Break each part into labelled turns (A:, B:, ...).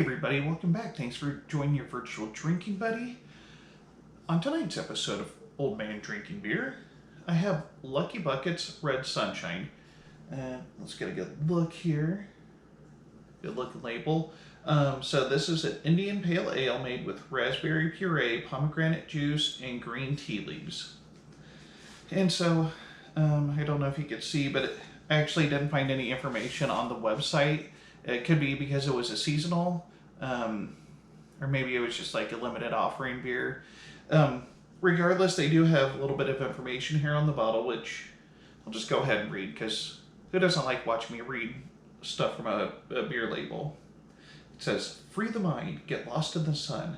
A: everybody, welcome back. Thanks for joining your virtual drinking buddy. On tonight's episode of Old Man Drinking Beer, I have Lucky Bucket's Red Sunshine. Let's get a good look here. Good looking label. So this is an Indian Pale Ale made with raspberry puree, pomegranate juice, and green tea leaves. And so, I don't know if you could see, but I actually didn't find any information on the website. It could be because it was a seasonal, or maybe it was just like a limited offering beer. Regardless, they do have a little bit of information here on the bottle, which I'll just go ahead and read, because who doesn't like watching me read stuff from a beer label? It says, "Free the mind, get lost in the sun,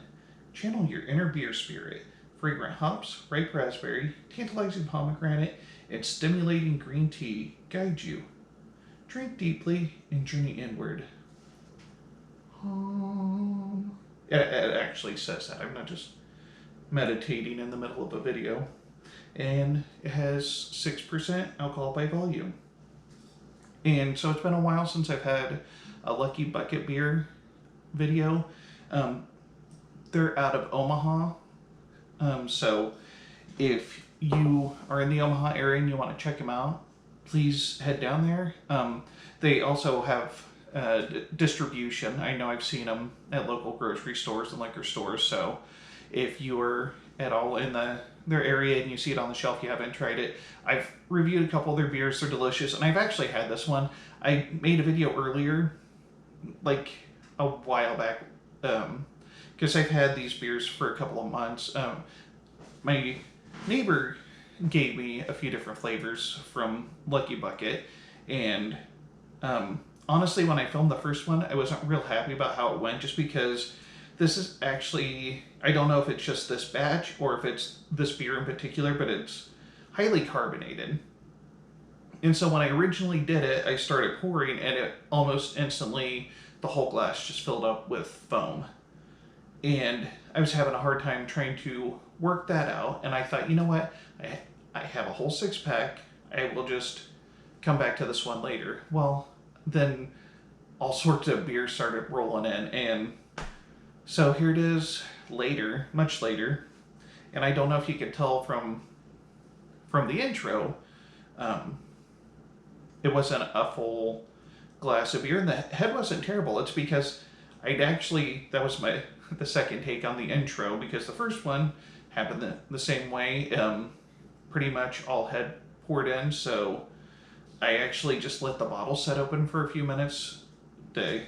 A: channel your inner beer spirit. Fragrant hops, ripe raspberry, tantalizing pomegranate, and stimulating green tea guide you. Drink deeply and journey inward." It actually says that. I'm not just meditating in the middle of a video. And it has 6% alcohol by volume. And so it's been a while since I've had a Lucky Bucket beer video. They're out of Omaha. So if you are in the Omaha area and you want to check them out, please head down there. They also have distribution. I know I've seen them at local grocery stores and liquor stores. So if you're at all in their area and you see it on the shelf, you haven't tried it, I've reviewed a couple of their beers. They're delicious. And I've actually had this one. I made a video earlier, like a while back, because I've had these beers for a couple of months. My neighbor gave me a few different flavors from Lucky Bucket, and honestly, when I filmed the first one, I wasn't real happy about how it went, just because this is actually, I don't know if it's just this batch or if it's this beer in particular, but it's highly carbonated. And so when I originally did it, I started pouring, and it almost instantly, the whole glass just filled up with foam. And I was having a hard time trying to work that out, and I thought, you know what, I have a whole 6-pack, I will just come back to this one later. Well, then all sorts of beers started rolling in, and so here it is later, much later, and I don't know if you could tell from the intro, it wasn't a full glass of beer, and the head wasn't terrible. It's because that was the second take on the intro, because the first one happened the same way. Pretty much all head poured in, so I actually just let the bottle set open for a few minutes to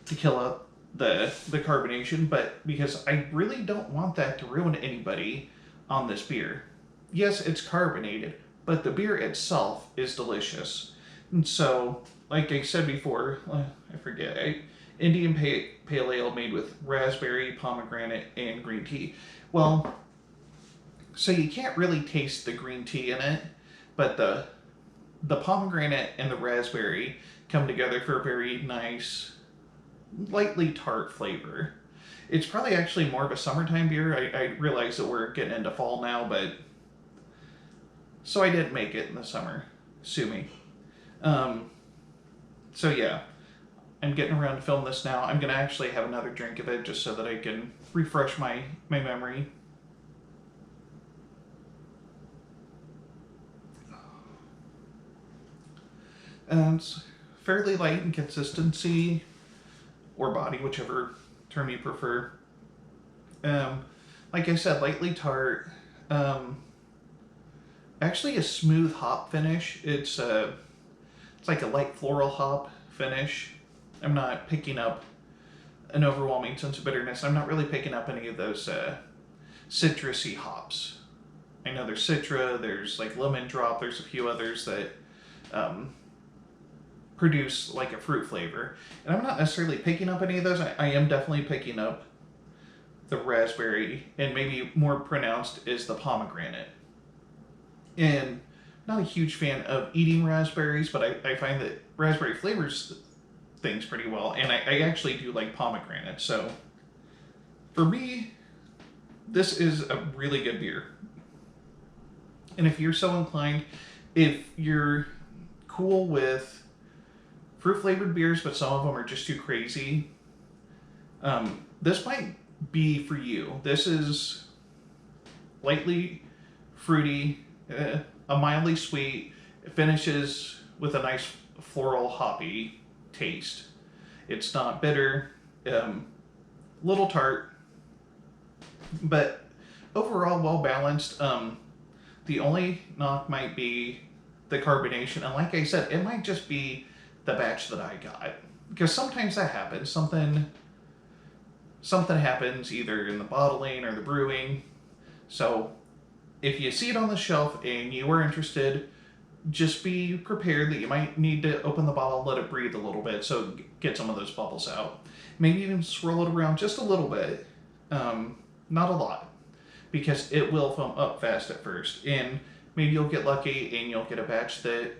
A: kill out the carbonation, but because I really don't want that to ruin anybody on this beer. Yes, it's carbonated, but the beer itself is delicious. And so, like I said before, I forget, Indian Pale Ale made with raspberry, pomegranate, and green tea. Well, so you can't really taste the green tea in it, but the pomegranate and the raspberry come together for a very nice, lightly tart flavor. It's probably actually more of a summertime beer. I realize that we're getting into fall now, but so I did make it in the summer. Sue me. So yeah, I'm getting around to film this now. I'm gonna actually have another drink of it just so that I can refresh my memory. And it's fairly light in consistency or body, whichever term you prefer. Like I said, lightly tart. Actually a smooth hop finish. It's like a light floral hop finish. I'm not picking up an overwhelming sense of bitterness. I'm not really picking up any of those citrusy hops. I know there's Citra, there's like Lemon Drop, there's a few others that produce like a fruit flavor. And I'm not necessarily picking up any of those. I am definitely picking up the raspberry, and maybe more pronounced is the pomegranate. And not a huge fan of eating raspberries, but I find that raspberry flavors things pretty well, and I actually do like pomegranate. So for me, this is a really good beer. And if you're so inclined, if you're cool with fruit flavored beers, but some of them are just too crazy, This might be for you. This is lightly fruity, a mildly sweet. It finishes with a nice floral hoppy taste. It's not bitter, little tart, but overall well balanced. The only knock might be the carbonation, and like I said, it might just be the batch that I got, because sometimes that happens. Something happens either in the bottling or the brewing. So if you see it on the shelf and you are interested, just be prepared that you might need to open the bottle, let it breathe a little bit, so get some of those bubbles out. Maybe even swirl it around just a little bit, not a lot, because it will foam up fast at first. And maybe you'll get lucky and you'll get a batch that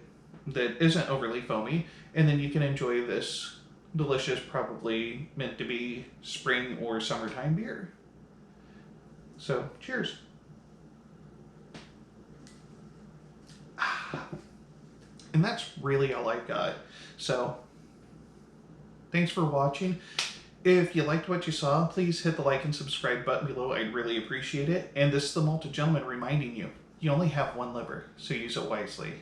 A: isn't overly foamy, and then you can enjoy this delicious, probably meant to be spring or summertime beer. So, cheers. And that's really all I got. So, thanks for watching. If you liked what you saw, please hit the like and subscribe button below. I'd really appreciate it. And this is the Malted Gentleman reminding you, you only have one liver, so use it wisely.